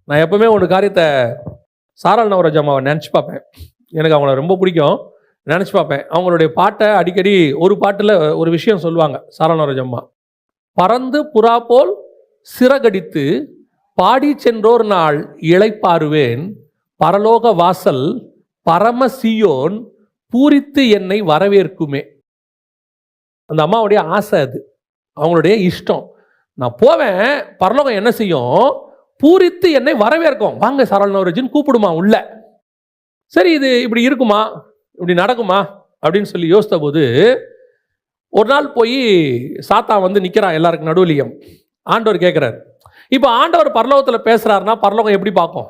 நான் எப்பவுமே ஒரு காரியத்தை சாராள் நவரோஜ் அம்மாவை நினச்சி பார்ப்பேன். எனக்கு அவங்கள ரொம்ப பிடிக்கும், நினச்சி பார்ப்பேன். அவங்களுடைய பாட்டை அடிக்கடி ஒரு பாட்டில் ஒரு விஷயம் சொல்லுவாங்க சாராள் நவரோஜ் அம்மா. பறந்து புறா போல் சிறகடித்து பாடி சென்றோர் நாள் இளைப்பாறுவேன், பரலோக வாசல் பரம சீயோன் பூரித்து என்னை வரவேற்குமே. அந்த அம்மாவுடைய ஆசை, அது அவங்களுடைய இஷ்டம். நான் போவேன், பரலோகம் என்ன செய்யும், பூரித்து என்னை வரவேற்கும். வாங்க சாராள் நவரோஜின்னு கூப்பிடுமா உள்ள. சரி, இது இப்படி இருக்குமா, இப்படி நடக்குமா அப்படின்னு சொல்லி யோசித்த போது, ஒரு நாள் போய் சாத்தான் வந்து நிற்கிறான் எல்லாருக்கும் நடுவுலையும். ஆண்டவர் கேட்குறாரு. இப்போ ஆண்டவர் பரலோகத்தில் பேசுகிறாருன்னா பரலோகம் எப்படி பார்க்கும்?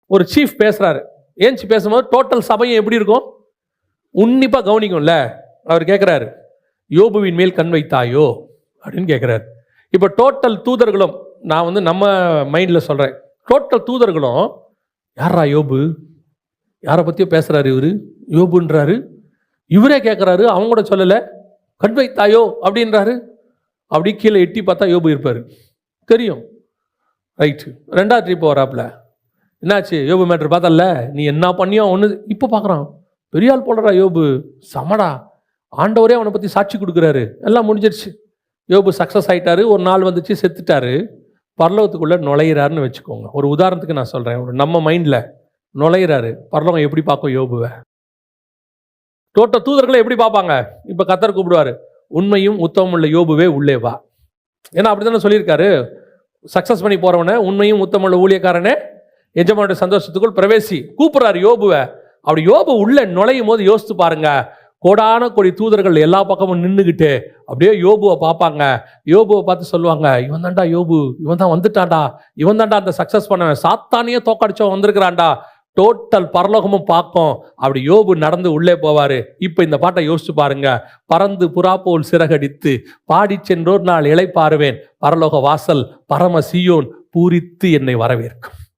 ஒரு சீஃப் பேசுகிறாரு, ஏஞ்சி பேசும்போது டோட்டல் சபையும் எப்படி இருக்கும், உன்னிப்பாக கவனிக்கும்ல. அவர் கேட்குறாரு, யோபுவின் மேல் கண் வைத்தாயோ அப்படின்னு கேட்குறாரு. இப்போ டோட்டல் தூதர்களும், நான் வந்து நம்ம மைண்டில் சொல்கிறேன், டோட்டல் தூதர்களும் யாரா யோபு, யாரை பற்றியோ பேசுகிறாரு இவர், யோபுன்றாரு. இவரே கேட்குறாரு, அவங்க கூட சொல்லலை, கண் வைத்தாயோ அப்படின்றாரு. அப்படி கீழே எட்டி பார்த்தா யோபு இருப்பார், தெரியும். ரைட்டு, ரெண்டாவது ட்ரிப் வராப்பில் என்னாச்சு, யோபு மேட்ரு பார்த்தல, நீ என்ன பண்ணியோ ஒன்று. இப்போ பார்க்குறான், பெரிய ஆள் போடுறா யோபு, சமடா, ஆண்டவரே அவனை பற்றி சாட்சி கொடுக்குறாரு, எல்லாம் முடிஞ்சிருச்சு. யோபு சக்ஸஸ் ஆகிட்டாரு. ஒரு நாள் வந்துச்சு, செத்துட்டாரு. பரலோகத்துக்குள்ளே நுழையிறாருன்னு வச்சுக்கோங்க. ஒரு உதாரணத்துக்கு நான் சொல்கிறேன், ஒரு நம்ம மைண்டில் நுழையிறாரு. பரலோகம் எப்படி பார்க்கும் யோபுவை? டோட்டல் தூதர்களை எப்படி பார்ப்பாங்க? இப்போ கர்த்தர் கூப்பிடுவார், உண்மையும் உத்தமம் உள்ள யோபுவே உள்ளே வா. ஏன்னா அப்படி தானே சொல்லியிருக்காரு, சக்ஸஸ் பண்ணி போகிறவனே, உண்மையும் உத்தமம் உள்ள ஊழியக்காரனே எஜமானுடைய சந்தோஷத்துக்குள் பிரவேசி கூப்பிட்றாரு யோபுவை. அப்படி யோபு உள்ள நுழையும் போது யோசித்து பாருங்க, கோடான கோடி தூதர்கள் எல்லா பக்கமும் நின்றுக்கிட்டு அப்படியே யோபுவை பார்ப்பாங்க. யோபுவை பார்த்து சொல்லுவாங்க, இவன் தான்டா யோபு, இவன் தான் வந்துட்டான்டா, இவன் தான்டா அந்த சக்ஸஸ் பண்ணவன், சாத்தானியே தோக்கடிச்சவன் வந்திருக்கிறான்டா. டோட்டல் பரலோகமும் பார்க்கும். அப்படி யோபு நடந்து உள்ளே போவார். இப்போ இந்த பாட்டை யோசிச்சு பாருங்க, பறந்து புறா போல் சிறகடித்து பாடி சென்றோர் நாள் இளைப்பாறுவேன், பரலோக வாசல் பரம சீயோன் பூரித்து என்னை வரவேற்கும்.